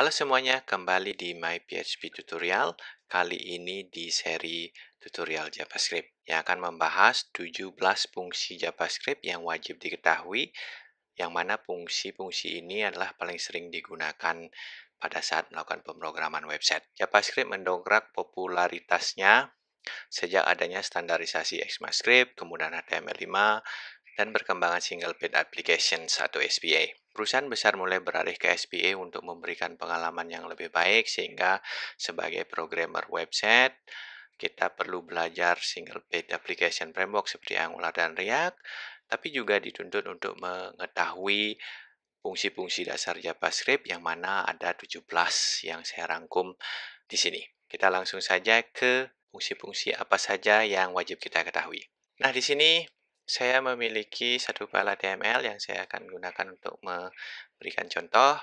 Halo semuanya, kembali di My PHP Tutorial. Kali ini di seri tutorial JavaScript yang akan membahas 17 fungsi JavaScript yang wajib diketahui, yang mana fungsi-fungsi ini adalah paling sering digunakan pada saat melakukan pemrograman website. JavaScript mendongkrak popularitasnya sejak adanya standarisasi ECMAScript, kemudian HTML5, dan perkembangan Single Page Applications atau SPA. Perusahaan besar mulai beralih ke SPA untuk memberikan pengalaman yang lebih baik, sehingga sebagai programmer website, kita perlu belajar Single Page Application Framework seperti Angular dan React, tapi juga dituntut untuk mengetahui fungsi-fungsi dasar JavaScript yang mana ada 17 yang saya rangkum di sini. Kita langsung saja ke fungsi-fungsi apa saja yang wajib kita ketahui. Nah, di sini saya memiliki satu file HTML yang saya akan gunakan untuk memberikan contoh,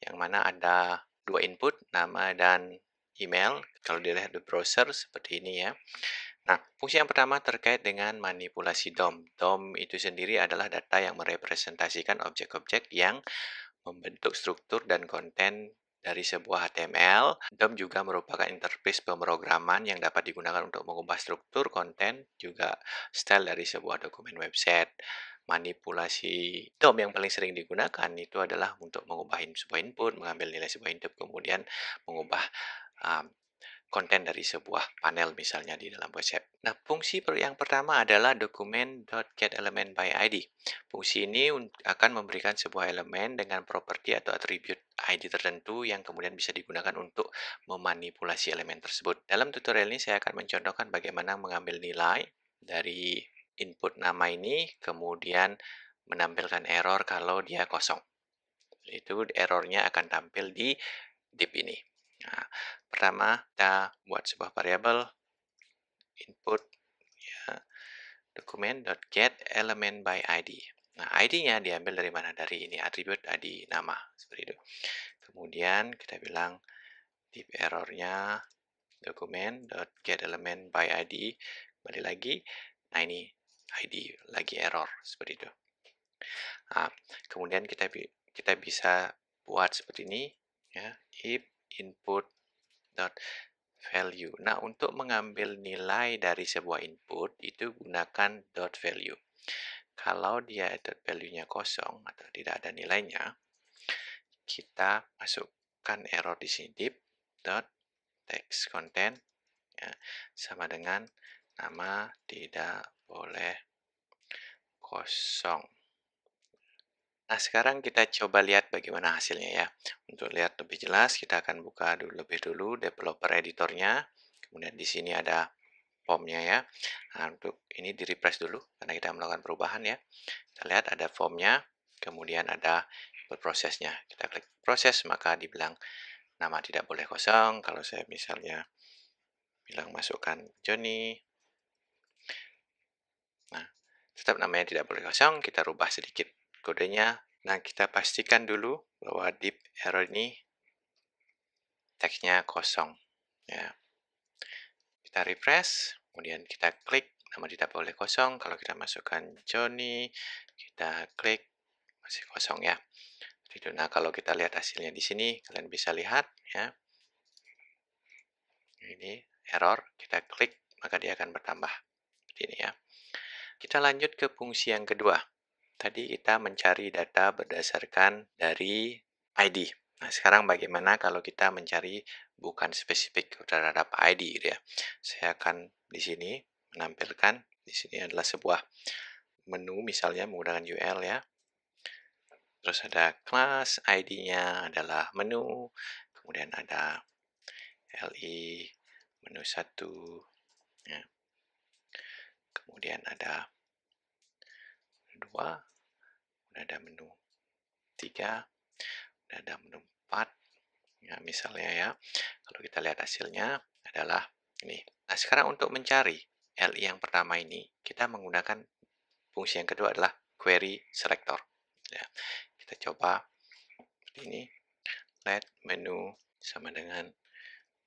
yang mana ada dua input, nama dan email. Kalau dilihat di browser seperti ini ya. Nah, fungsi yang pertama terkait dengan manipulasi DOM. DOM itu sendiri adalah data yang merepresentasikan objek-objek yang membentuk struktur dan konten dari sebuah HTML. DOM juga merupakan interface pemrograman yang dapat digunakan untuk mengubah struktur, konten, juga style dari sebuah dokumen website. Manipulasi DOM yang paling sering digunakan itu adalah untuk mengubah sebuah input, mengambil nilai sebuah input, kemudian mengubah um, konten dari sebuah panel misalnya di dalam website. Nah, fungsi yang pertama adalah document.getElementById. Fungsi ini akan memberikan sebuah elemen dengan properti atau atribut ID tertentu yang kemudian bisa digunakan untuk memanipulasi elemen tersebut. Dalam tutorial ini saya akan mencontohkan bagaimana mengambil nilai dari input nama ini, kemudian menampilkan error kalau dia kosong. Itu errornya akan tampil di div ini. Nah, pertama kita buat sebuah variabel input ya, document.getElementById. Nah, ID-nya diambil dari mana? Dari ini, atribut ID nama, seperti itu. Kemudian kita bilang div errornya document.getElementById, kembali lagi. Nah, ini ID lagi error, seperti itu. Nah, kemudian kita bisa buat seperti ini, ya, if input .value. Nah, untuk mengambil nilai dari sebuah input, itu gunakan .value. Kalau dia .value-nya kosong atau tidak ada nilainya, kita masukkan error di sini, div.text content, ya, sama dengan nama tidak boleh kosong. Nah, sekarang kita coba lihat bagaimana hasilnya ya. Untuk lihat lebih jelas, kita akan buka lebih dulu developer editornya. Kemudian di sini ada formnya ya. Nah, untuk ini di-refresh dulu karena kita melakukan perubahan ya. Kita lihat ada formnya, kemudian ada prosesnya. Kita klik proses, maka dibilang nama tidak boleh kosong. Kalau saya misalnya bilang masukkan Johnny, nah, tetap namanya tidak boleh kosong, kita rubah sedikit kodenya. Nah, kita pastikan dulu bahwa div error ini teksnya kosong. Ya. Kita refresh, kemudian kita klik, nama tidak boleh kosong. Kalau kita masukkan Johnny, kita klik, masih kosong ya. Nah, kalau kita lihat hasilnya di sini, kalian bisa lihat ya. Ini error, kita klik, maka dia akan bertambah. Seperti ini ya. Kita lanjut ke fungsi yang kedua. Tadi kita mencari data berdasarkan dari ID. Nah, sekarang bagaimana kalau kita mencari bukan spesifik terhadap ID gitu ya. Saya akan di sini menampilkan, di sini adalah sebuah menu misalnya menggunakan UL ya. Terus ada kelas, ID-nya adalah menu, kemudian ada LI menu 1 ya. Kemudian ada 2, ada menu 3, ada menu 4. Ya, misalnya ya, kalau kita lihat hasilnya adalah ini. Nah, sekarang untuk mencari LI yang pertama ini, kita menggunakan fungsi yang kedua adalah query selector. Ya, kita coba seperti ini. Let menu sama dengan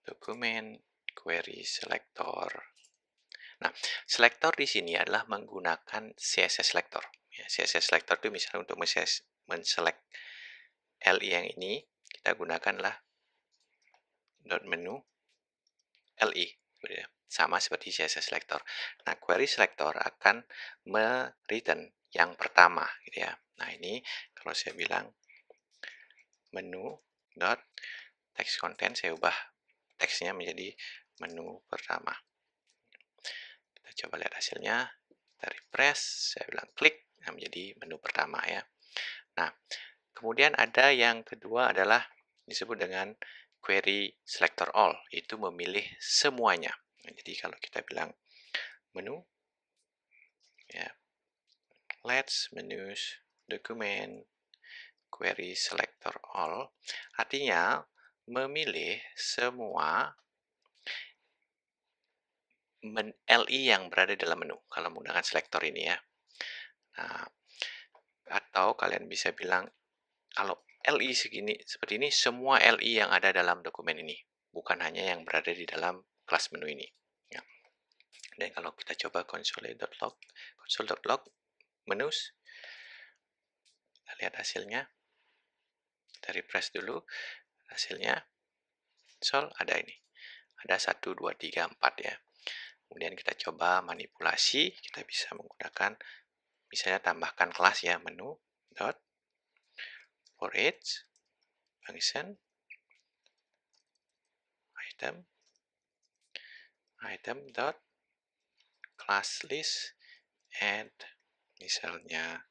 dokumen query selector. Nah, selector di sini adalah menggunakan CSS selector. Ya, CSS selector itu misalnya untuk men-select LI yang ini, kita gunakanlah dot menu LI. Sama seperti CSS selector. Nah, query selector akan return yang pertama, gitu ya. Nah, ini kalau saya bilang menu dot text content, saya ubah teksnya menjadi menu pertama. Kita coba lihat hasilnya. Kita refresh, saya bilang klik, nah menjadi menu pertama ya. Nah, kemudian ada yang kedua adalah disebut dengan query selector all, itu memilih semuanya. Nah, jadi kalau kita bilang menu, ya, let's menus, document, query selector all, artinya memilih semua LI yang berada dalam menu, kalau menggunakan selector ini ya. Nah, atau kalian bisa bilang, kalau LI segini, seperti ini, semua LI yang ada dalam dokumen ini, bukan hanya yang berada di dalam kelas menu ini. Ya. Dan kalau kita coba console.log, menus, kita lihat hasilnya. Kita refresh dulu, hasilnya, ada ini. Ada 1, 2, 3, 4 ya. Kemudian kita coba manipulasi, kita bisa menggunakan, misalnya tambahkan kelas ya, menu, dot, for each, function, item dot class list and misalnya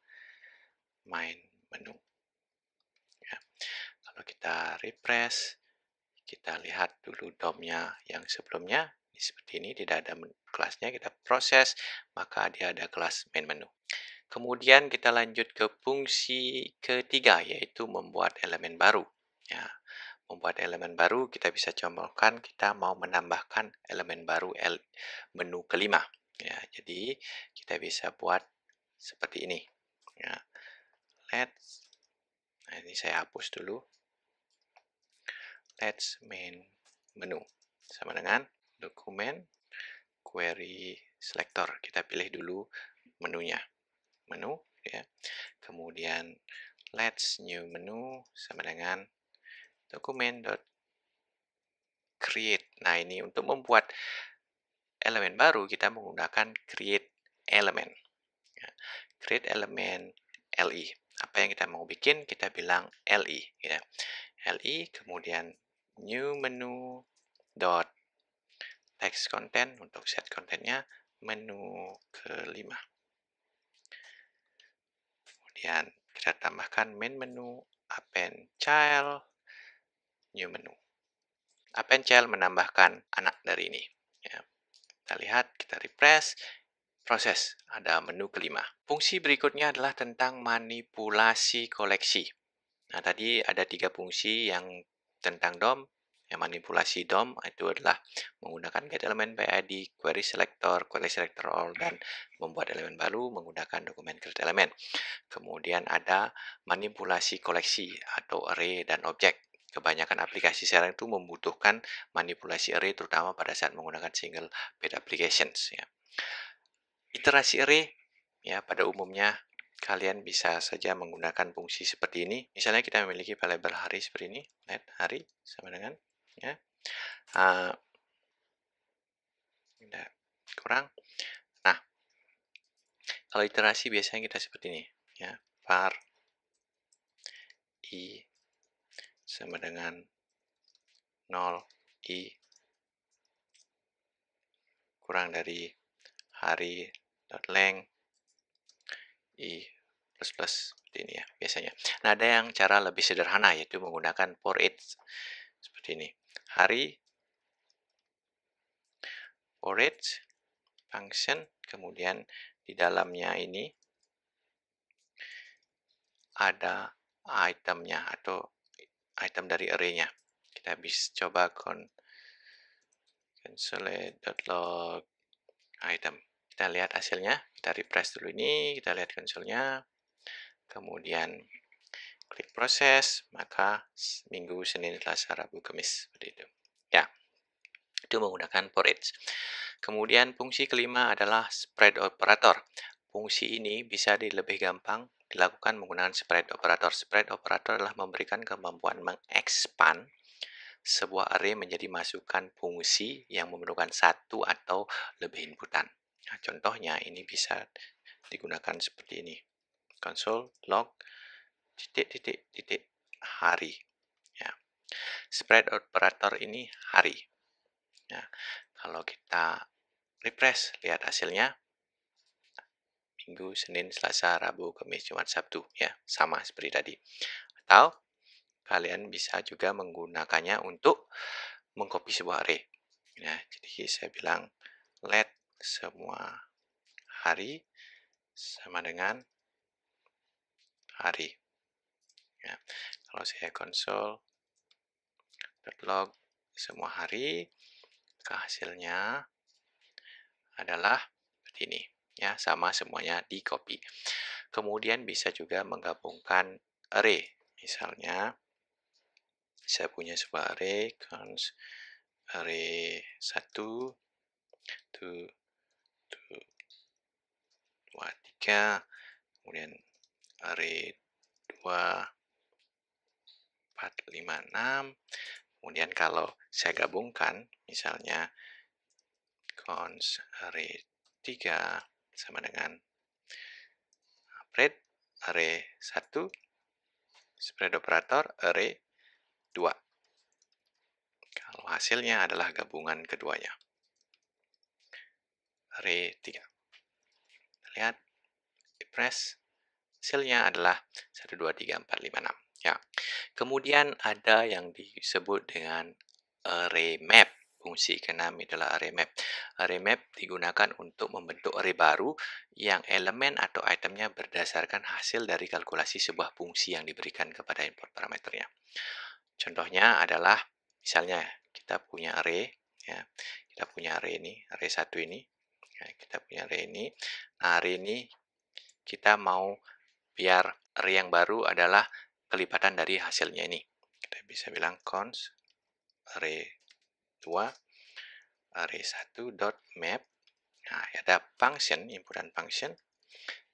main menu ya. Kalau kita refresh, kita lihat dulu DOM-nya yang sebelumnya seperti ini, tidak ada kelasnya, kita proses, maka dia ada kelas main menu. Kemudian kita lanjut ke fungsi ketiga, yaitu membuat elemen baru ya. Membuat elemen baru, kita bisa contohkan kita mau menambahkan elemen baru menu kelima. Ya, jadi kita bisa buat seperti ini. Ya, nah ini saya hapus dulu. Let's main menu sama dengan dokumen query selector. Kita pilih dulu menunya, menu ya. Kemudian let's new menu sama dengan dokumen.create. Nah, ini untuk membuat elemen baru kita menggunakan create element. Ya. Create element LI. Apa yang kita mau bikin, kita bilang LI. Ya. LI, kemudian new menu dot text content, untuk set kontennya menu kelima. Kemudian kita tambahkan main menu, append child, new menu. Append child menambahkan anak dari ini. Ya. Kita lihat, kita refresh, proses, ada menu kelima. Fungsi berikutnya adalah tentang manipulasi koleksi. Nah, tadi ada 3 fungsi yang tentang DOM. Yang manipulasi DOM itu adalah menggunakan get element by ID, query selector all, dan membuat elemen baru menggunakan dokumen create element. Kemudian ada manipulasi koleksi atau array dan objek. Kebanyakan aplikasi sekarang itu membutuhkan manipulasi array, terutama pada saat menggunakan single page applications. Ya. Iterasi array, ya pada umumnya kalian bisa saja menggunakan fungsi seperti ini. Misalnya kita memiliki variabel hari seperti ini, let hari sama dengan ya. Kurang. Nah, kalau iterasi biasanya kita seperti ini, ya var i sama dengan 0 i kurang dari hari dot length i plus plus seperti ini ya biasanya. Nah, ada yang cara lebih sederhana, yaitu menggunakan for each seperti ini. Hari for each function, kemudian di dalamnya ini ada itemnya atau item dari array-nya. Kita bisa coba console.log item. Kita lihat hasilnya, kita refresh dulu ini, kita lihat konsolnya, kemudian klik proses, maka Minggu, Senin, Selasa, Rabu, Kamis, seperti itu. Ya, itu menggunakan for each. Kemudian fungsi kelima adalah spread operator. Fungsi ini bisa lebih gampang dilakukan menggunakan spread operator. Spread operator adalah memberikan kemampuan mengekspand sebuah array menjadi masukan fungsi yang memerlukan satu atau lebih inputan. Nah, contohnya ini bisa digunakan seperti ini. Console log titik titik titik hari. Ya. Spread operator ini hari. Ya. Kalau kita refresh, lihat hasilnya. Minggu, Senin, Selasa, Rabu, Kamis, Jumat, Sabtu. Ya, sama seperti tadi. Atau kalian bisa juga menggunakannya untuk mengcopy sebuah array. Ya, jadi saya bilang let semua hari sama dengan hari. Ya, kalau saya console.log semua hari, hasilnya adalah seperti ini. Ya, sama semuanya di copy. Kemudian bisa juga menggabungkan array. Misalnya, saya punya sebuah array, cons array 1, 2, 2, 3, kemudian array 2, 4, 5, 6. Kemudian kalau saya gabungkan, misalnya cons array 3 sama dengan spread array 1, spread operator array 2. Kalau hasilnya adalah gabungan keduanya. Array 3. Lihat, refresh. Hasilnya adalah 1, 2, 3, 4, 5, 6. Ya. Kemudian ada yang disebut dengan array map. Fungsi keenam adalah array map. Array map digunakan untuk membentuk array baru yang elemen atau itemnya berdasarkan hasil dari kalkulasi sebuah fungsi yang diberikan kepada input parameternya. Contohnya adalah misalnya kita punya array, ya, kita punya array ini, array 1 ini, ya, kita punya array ini. Nah, array ini kita mau biar array yang baru adalah kelipatan dari hasilnya ini. Kita bisa bilang cons array 2 array 1 dot map. Nah, ada function, inputan function.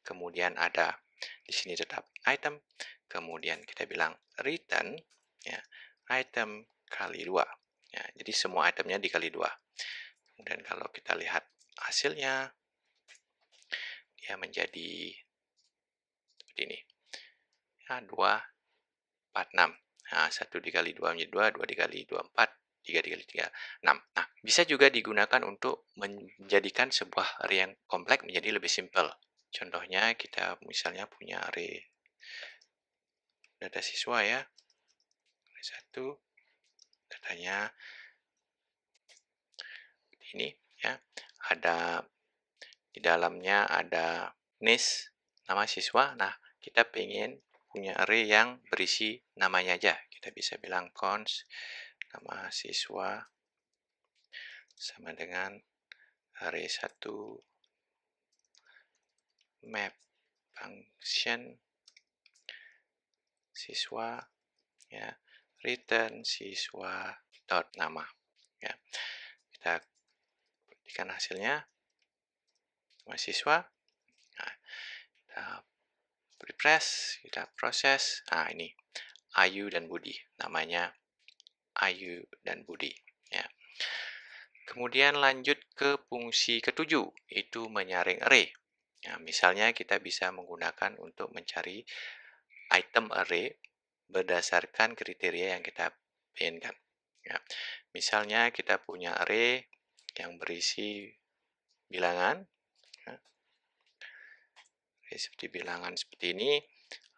Kemudian ada di sini tetap item. Kemudian kita bilang return, ya, item kali 2. Ya, jadi semua itemnya dikali 2. Kemudian kalau kita lihat hasilnya, dia menjadi seperti ini. Ya, 2, 4, 6. Nah, 1 dikali 2 menjadi 2, 2 dikali 2, 4, 3 dikali 3, 6. Nah, bisa juga digunakan untuk menjadikan sebuah array yang kompleks menjadi lebih simpel. Contohnya, kita misalnya punya array data siswa ya. Array 1, datanya ini ya. Ada di dalamnya ada NIS, nama siswa. Nah, kita pengen punya array yang berisi namanya aja. Kita bisa bilang cons nama siswa sama dengan array 1 map function siswa, ya, return siswa dot nama, ya. Kita berikan hasilnya nama siswa. Nah, kita refresh, kita proses. Nah, ini Ayu dan Budi, namanya Ayu dan Budi, ya. Kemudian lanjut ke fungsi ketujuh, itu menyaring array. Nah, misalnya kita bisa menggunakan untuk mencari item array berdasarkan kriteria yang kita inginkan. Ya. Misalnya kita punya array yang berisi bilangan. Ya. Seperti bilangan seperti ini.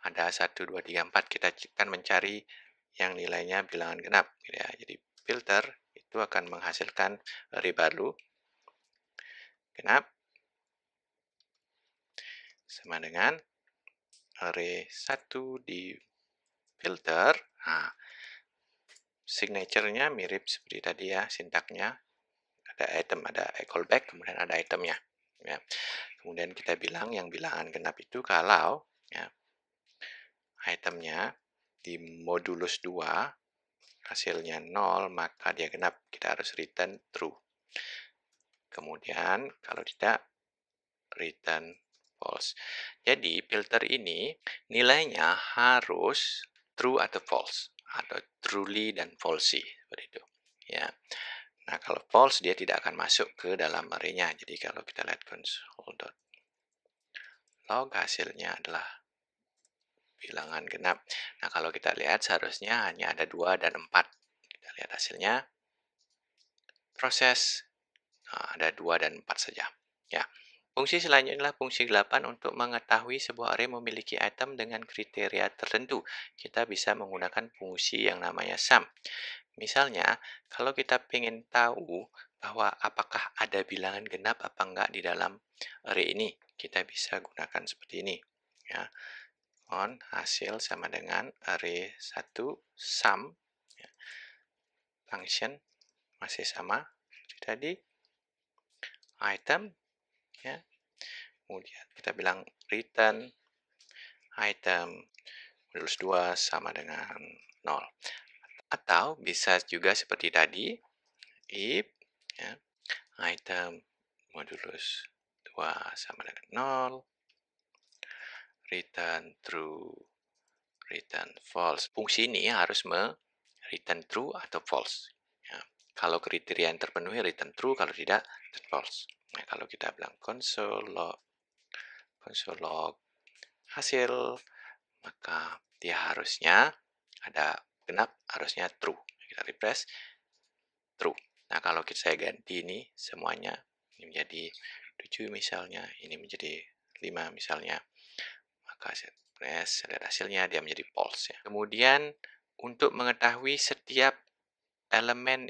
Ada 1, 2, 3, 4. Kita akan mencari yang nilainya bilangan genap. Ya. Jadi filter itu akan menghasilkan array baru. Genap sama dengan array 1 di filter. Nah, signature-nya mirip seperti tadi ya, sintaknya. Ada item, ada callback, kemudian ada itemnya. Ya. Kemudian kita bilang yang bilangan genap itu kalau ya, itemnya di modulus 2 hasilnya 0, maka dia genap. Kita harus return true. Kemudian kalau tidak, return false. Jadi filter ini nilainya harus true atau false. atau truly dan falsy seperti itu. Ya. Nah, kalau false dia tidak akan masuk ke dalam array-nya. Jadi kalau kita lihat console.log hasilnya adalah bilangan genap. Nah, kalau kita lihat seharusnya hanya ada 2 dan 4. Kita lihat hasilnya. Proses ada 2 dan 4 saja. Ya. Fungsi selanjutnya adalah fungsi 8 untuk mengetahui sebuah array memiliki item dengan kriteria tertentu. Kita bisa menggunakan fungsi yang namanya sum. Misalnya, kalau kita ingin tahu bahwa apakah ada bilangan genap apa enggak di dalam array ini, kita bisa gunakan seperti ini. Ya. On hasil sama dengan array 1 sum. Ya. Function masih sama seperti tadi. Item. Ya. Kemudian kita bilang return item modulus 2 sama dengan 0. Atau bisa juga seperti tadi, if ya, item modulus 2 sama dengan 0, return true, return false. Fungsi ini harus return true atau false. Ya. Kalau kriteria yang terpenuhi, return true. Kalau tidak, return false. Nah, kalau kita bilang console log hasil, maka dia harusnya ada genap, harusnya true. Kita refresh, true. Nah, kalau saya ganti ini semuanya, ini menjadi 7 misalnya, ini menjadi 5 misalnya, maka saya press, lihat hasilnya, dia menjadi false. Ya. Kemudian, untuk mengetahui setiap elemen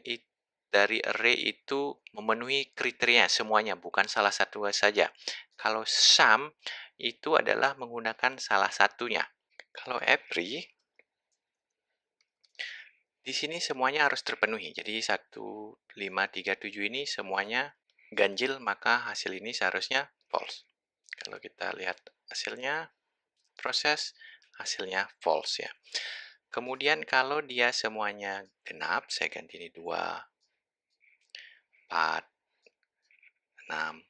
dari array itu memenuhi kriteria semuanya, bukan salah satu saja. Kalau sum, itu adalah menggunakan salah satunya. Kalau every, di sini semuanya harus terpenuhi. Jadi 1, 5, 3, 7 ini semuanya ganjil, maka hasil ini seharusnya false. Kalau kita lihat hasilnya, proses, hasilnya false ya. Kemudian kalau dia semuanya genap, saya ganti ini 2, 4, 6,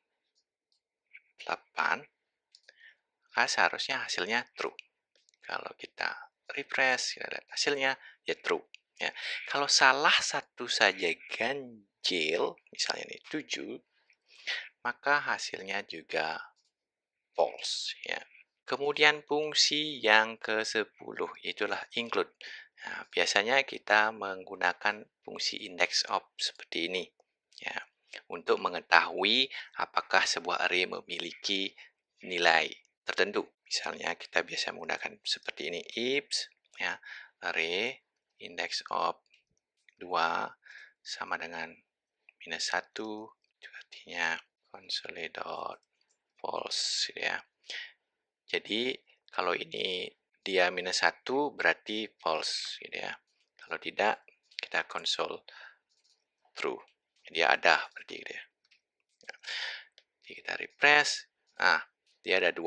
8, maka seharusnya hasilnya true. Kalau kita refresh, kita lihat hasilnya, ya true. Ya. Kalau salah satu saja ganjil, misalnya ini 7, maka hasilnya juga false. Ya. Kemudian fungsi yang ke-10, itulah include. Nah, biasanya kita menggunakan fungsi index of seperti ini. Ya. Untuk mengetahui apakah sebuah array memiliki nilai tertentu. Misalnya kita biasa menggunakan seperti ini, if ya, array index of 2 sama dengan minus 1, itu artinya console.false ya. Jadi kalau ini dia minus 1 berarti false gitu ya. Kalau tidak, kita console true. Dia ada berarti gitu ya. Jadi kita refresh. Nah, dia ada 2.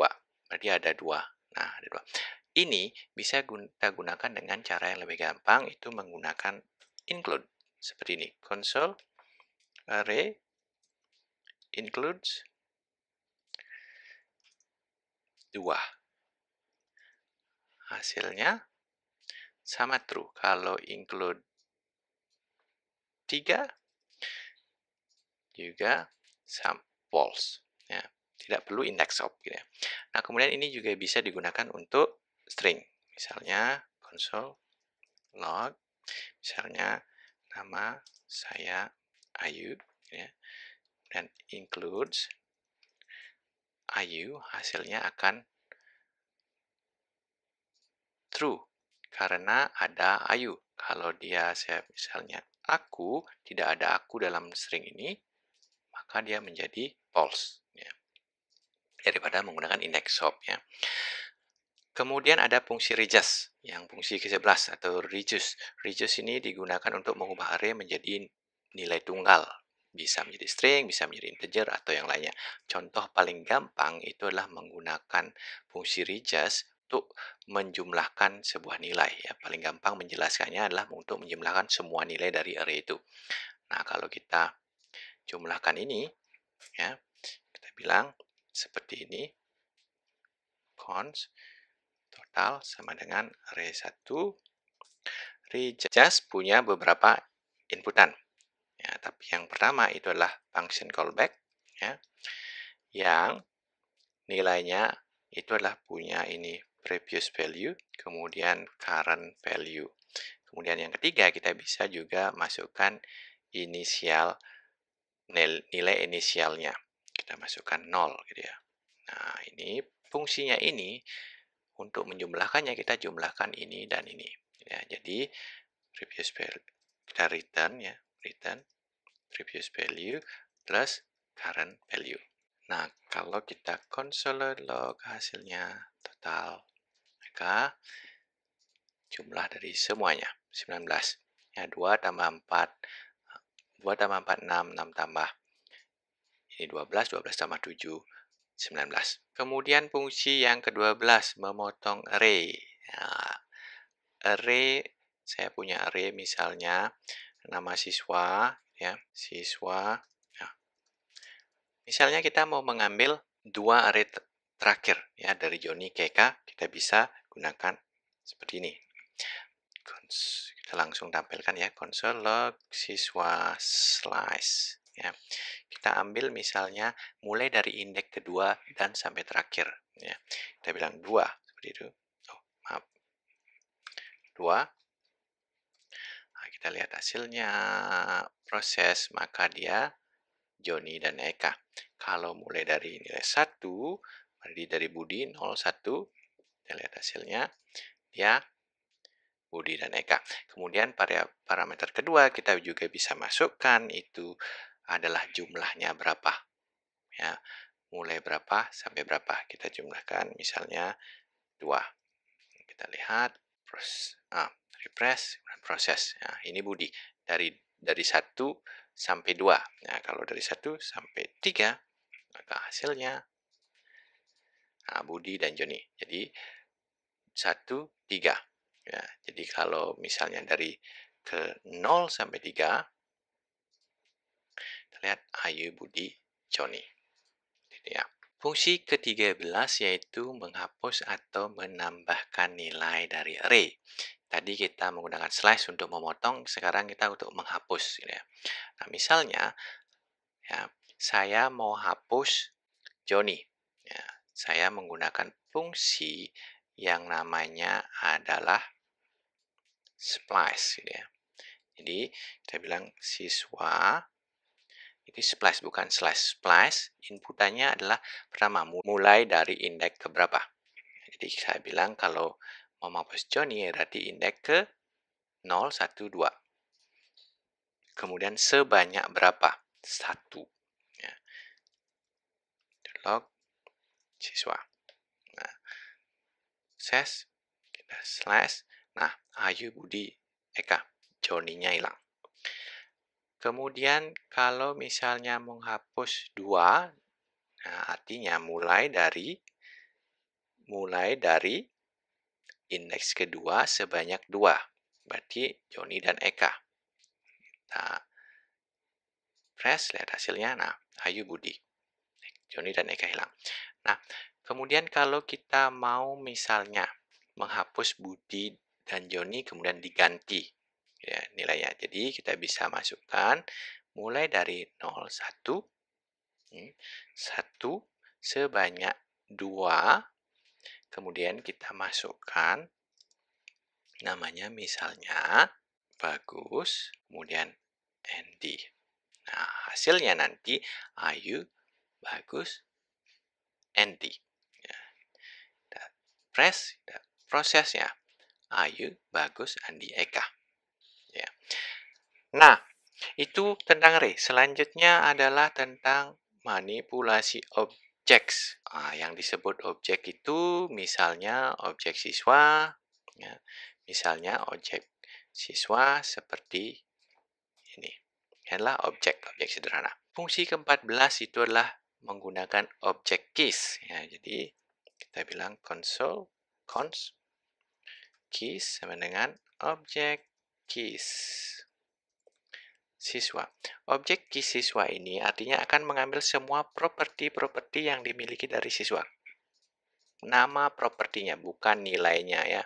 Berarti ada 2. Nah, ada 2. Ini bisa kita gunakan dengan cara yang lebih gampang, itu menggunakan include. Seperti ini. Console array includes 2. Hasilnya sama true. Kalau include 3 juga sama false. Ya, tidak perlu index of. Gitu ya. Nah, kemudian ini juga bisa digunakan untuk string. Misalnya console log, misalnya nama saya Ayu, ya, dan includes Ayu, hasilnya akan true karena ada Ayu. Kalau dia saya misalnya aku, tidak ada aku dalam string ini, maka dia menjadi false ya. Daripada menggunakan index of ya. Kemudian ada fungsi reduce, yang fungsi ke-11 atau reduce. Reduce ini digunakan untuk mengubah array menjadi nilai tunggal. Bisa menjadi string, bisa menjadi integer, atau yang lainnya. Contoh paling gampang itu adalah menggunakan fungsi reduce untuk menjumlahkan sebuah nilai. Ya, paling gampang menjelaskannya adalah untuk menjumlahkan semua nilai dari array itu. Nah, kalau kita jumlahkan ini, ya, kita bilang seperti ini, cons total sama dengan array 1 Just punya beberapa inputan. Ya, tapi yang pertama itu adalah function callback, ya, yang nilainya itu adalah punya ini previous value, kemudian current value. Kemudian yang ketiga kita bisa juga masukkan inisial, nilai inisialnya. Kita masukkan 0 gitu ya. Nah, ini fungsinya ini untuk menjumlahkannya kita jumlahkan ini dan ini. Ya, jadi previous value kita return ya, return previous value plus current value. Nah, kalau kita console log hasilnya total, maka jumlah dari semuanya 19. Ya, 2 tambah 4, 2 tambah 4, 6, 6 tambah ini 12, 12 tambah 7, 19. Kemudian fungsi yang ke-12, memotong array. Nah, array, saya punya array misalnya nama siswa, ya, siswa. Nah, misalnya kita mau mengambil 2 array terakhir, ya, dari Joni ke Eka, kita bisa gunakan seperti ini. Kita langsung tampilkan ya, console log siswa slice. Ya. Kita ambil misalnya mulai dari indeks kedua dan sampai terakhir. Ya. Kita bilang 2, seperti itu. Oh, maaf. 2. Nah, kita lihat hasilnya proses, maka dia Joni dan Eka. Kalau mulai dari nilai 1, berarti dari Budi 01, kita lihat hasilnya, dia Budi dan Eka. Kemudian parameter kedua kita juga bisa masukkan itu adalah jumlahnya berapa. Ya, mulai berapa sampai berapa. Kita jumlahkan misalnya 2. Kita lihat refresh dan proses. Nah, ini Budi dari 1 sampai 2. Nah, kalau dari 1 sampai 3 maka hasilnya Budi dan Joni. Jadi 1, 3. Ya, jadi kalau misalnya dari ke 0 sampai 3, kita lihat Ayu, Budi, Joni. Gitu ya. Fungsi ke-13 yaitu menghapus atau menambahkan nilai dari array. Tadi kita menggunakan slice untuk memotong, sekarang kita untuk menghapus. Gitu ya. Nah, misalnya, ya, saya mau hapus Joni. Ya, saya menggunakan fungsi yang namanya adalah splice. Gitu ya. Jadi, kita bilang siswa, ini splice bukan slash. Splice, inputannya adalah pertama, mulai dari indeks ke berapa. Jadi, saya bilang kalau mau menghapus Joni, berarti indeks ke 0, 1, 2. Kemudian sebanyak berapa? 1. Ya. Log siswa. Nah, ses, kita slash. Nah, Ayu, Budi, Eka. Joninya hilang. Kemudian kalau misalnya menghapus 2, nah artinya mulai dari indeks kedua sebanyak 2. Berarti Joni dan Eka. Nah, press, lihat hasilnya. Nah, Ayu, Budi. Joni dan Eka hilang. Nah, kemudian kalau kita mau misalnya menghapus Budi dan Joni kemudian diganti ya, nilainya. Jadi kita bisa masukkan mulai dari 0, 1, 1 sebanyak 2. Kemudian kita masukkan namanya misalnya Bagus, kemudian Andy. Nah, hasilnya nanti Ayu, Bagus, Andy. Ya. Press, prosesnya Ayu, Bagus, Andi, Eka. Ya. Nah, itu tentang array. Selanjutnya adalah tentang manipulasi objek. Yang disebut objek itu misalnya objek siswa, ya. Misalnya objek siswa seperti ini. Ini adalah objek sederhana. Fungsi ke-14 itu adalah menggunakan objek keys. Ya, jadi kita bilang console cons keys sama dengan objek keys siswa. Objek keys siswa ini artinya akan mengambil semua properti-properti yang dimiliki dari siswa. Nama propertinya, bukan nilainya ya.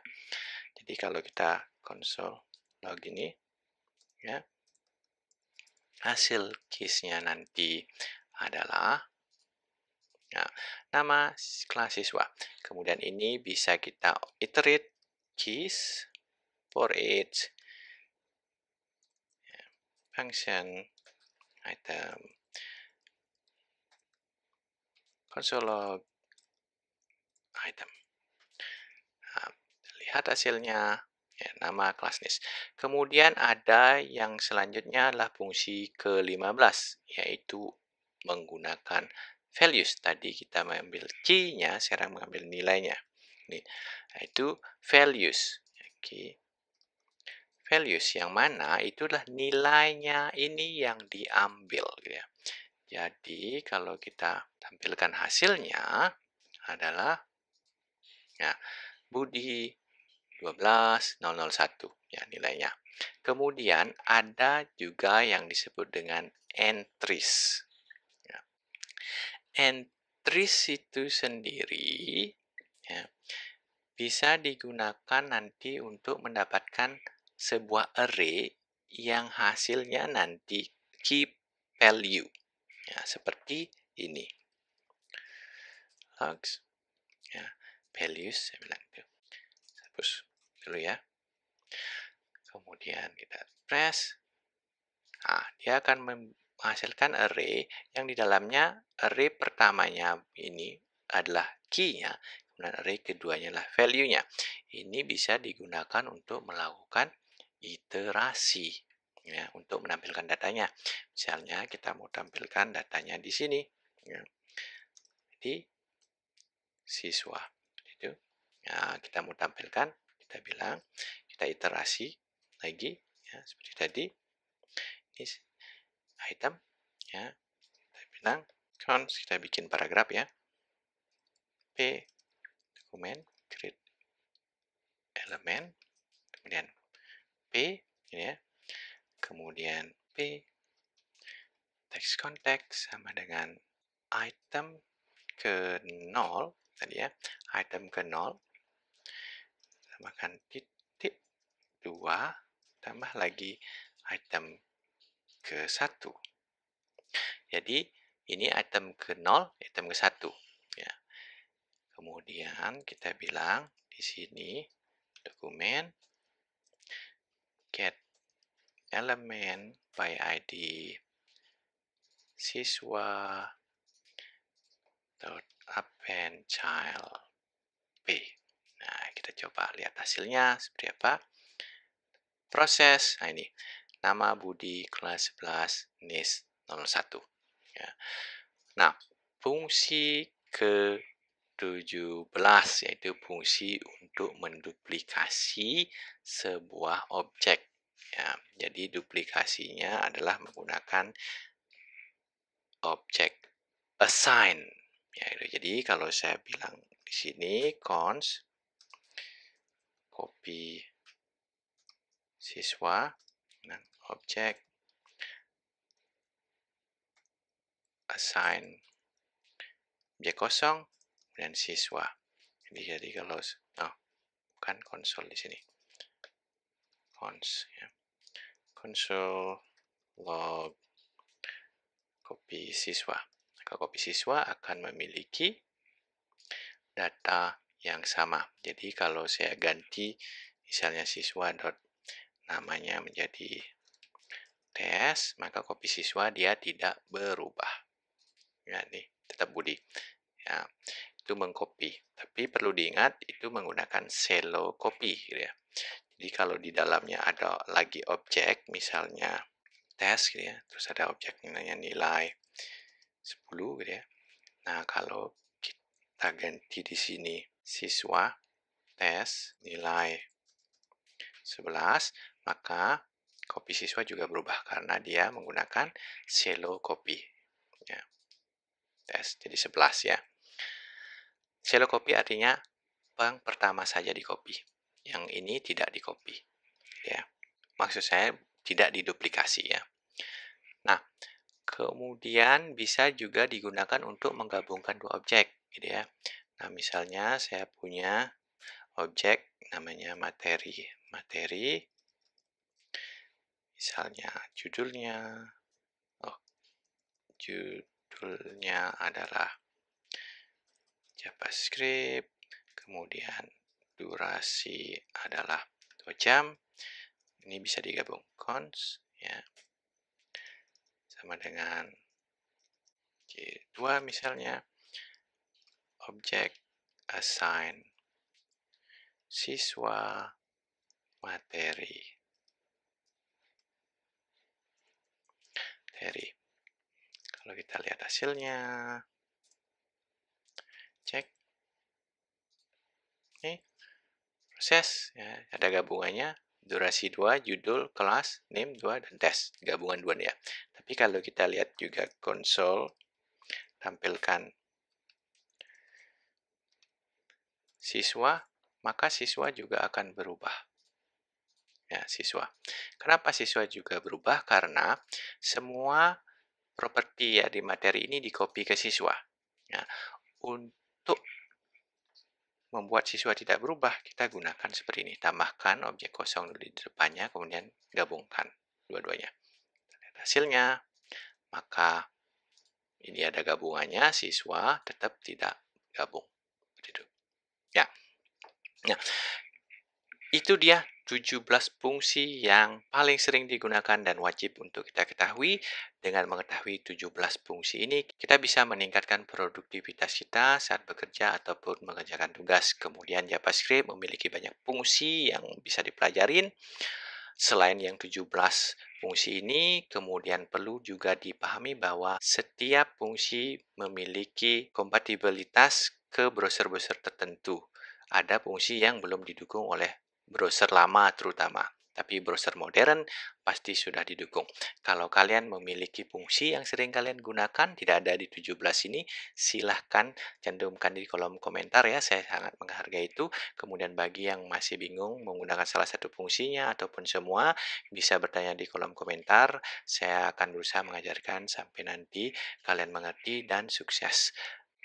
Jadi kalau kita console log ini, ya. Hasil keys-nya nanti adalah nama kelas siswa. Kemudian ini bisa kita iterate keys for each function item console log item. Lihat hasilnya, ya, nama kelas NIS. Kemudian ada yang selanjutnya adalah fungsi ke-15, yaitu menggunakan values. Tadi kita mengambil key-nya, sekarang mengambil nilainya. Ini, yaitu values. Oke. Values yang mana itulah nilainya ini yang diambil, gitu ya. Jadi kalau kita tampilkan hasilnya adalah ya, Budi 12.001 ya nilainya. Kemudian ada juga yang disebut dengan entries. Ya. Entries itu sendiri ya, bisa digunakan nanti untuk mendapatkan sebuah array yang hasilnya nanti key value. Ya, seperti ini. Logs. Ya, values, saya bilang itu. Hapus dulu ya. Kemudian kita press. Nah, dia akan menghasilkan array yang di dalamnya array pertamanya ini adalah key-nya. Kemudian array keduanya adalah value-nya. Ini bisa digunakan untuk melakukan iterasi. Ya, untuk menampilkan datanya. Misalnya kita mau tampilkan datanya di sini. Ya. Jadi siswa. Itu. Ya, kita mau tampilkan, kita bilang, kita iterasi lagi. Ya, seperti tadi. Ini item. Ya, kita bilang, cons, kita bikin paragraf ya. P, dokumen, create element. Kemudian P, ini ya. Kemudian P, text context sama dengan item ke 0 tadi ya, item ke 0 tambahkan titik 2 tambah lagi item ke 1. Jadi ini item ke 0, item ke 1 ya. Kemudian kita bilang di sini dokumen get element by ID siswa dot append child P. Nah, kita coba lihat hasilnya seperti apa. Proses. Nah, ini nama Budi kelas 11 NIS 01. Ya. Nah, fungsi ke-17 yaitu fungsi untuk menduplikasi sebuah objek. Ya, jadi duplikasinya adalah menggunakan objek assign. Ya, jadi kalau saya bilang di sini cons copy siswa dan objek assign objek kosong dan siswa. Jadi kalau bukan konsol di sini. Cons ya. Console log copy siswa. Maka copy siswa akan memiliki data yang sama. Jadi kalau saya ganti misalnya siswa dot namanya menjadi tes, maka copy siswa dia tidak berubah. Ya, nih tetap Budi. Ya, itu mengcopy. Tapi perlu diingat itu menggunakan shallow copy gitu ya. Jadi kalau di dalamnya ada lagi objek misalnya tes gitu ya, terus ada objek namanya nilai 10 gitu ya. Nah, kalau kita ganti di sini siswa tes nilai 11, maka copy siswa juga berubah karena dia menggunakan shallow copy. Ya. Tes jadi 11 ya. Shallow copy artinya yang pertama saja di copy. Yang ini tidak di copy. Ya. Maksud saya tidak diduplikasi ya. Nah, kemudian bisa juga digunakan untuk menggabungkan dua objek gitu ya. Nah, misalnya saya punya objek namanya materi. Materi Misalnya judulnya, judulnya adalah JavaScript, kemudian durasi adalah 2 jam. Ini bisa digabung cons ya. Sama dengan J2 misalnya. Objek assign siswa materi. Kalau kita lihat hasilnya, cek. Ini proses ya, ada gabungannya durasi 2, judul, kelas, name 2 dan tes. Gabungan 2 ya. Tapi kalau kita lihat juga konsol tampilkan siswa, maka siswa juga akan berubah. Ya, siswa. Kenapa siswa juga berubah? Karena semua properti ya di materi ini di-copy ke siswa. Ya, untuk membuat siswa tidak berubah, kita gunakan seperti ini. Tambahkan objek kosong di depannya, kemudian gabungkan dua-duanya. Lihat hasilnya, maka ini ada gabungannya, siswa tetap tidak gabung. Begitu. Ya. Nah, itu dia 17 fungsi yang paling sering digunakan dan wajib untuk kita ketahui. Dengan mengetahui 17 fungsi ini, kita bisa meningkatkan produktivitas kita saat bekerja ataupun mengerjakan tugas. Kemudian JavaScript memiliki banyak fungsi yang bisa dipelajarin. Selain yang 17 fungsi ini, kemudian perlu juga dipahami bahwa setiap fungsi memiliki kompatibilitas ke browser-browser tertentu. Ada fungsi yang belum didukung oleh browser lama terutama, tapi browser modern pasti sudah didukung. Kalau kalian memiliki fungsi yang sering kalian gunakan, tidak ada di 17 ini, silahkan cantumkan di kolom komentar ya, saya sangat menghargai itu. Kemudian bagi yang masih bingung menggunakan salah satu fungsinya ataupun semua, bisa bertanya di kolom komentar, saya akan berusaha mengajarkan sampai nanti kalian mengerti dan sukses.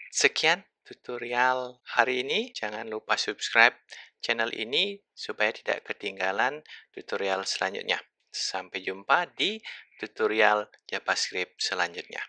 Sekian tutorial hari ini, jangan lupa subscribe channel ini supaya tidak ketinggalan tutorial selanjutnya. Sampai jumpa di tutorial JavaScript selanjutnya.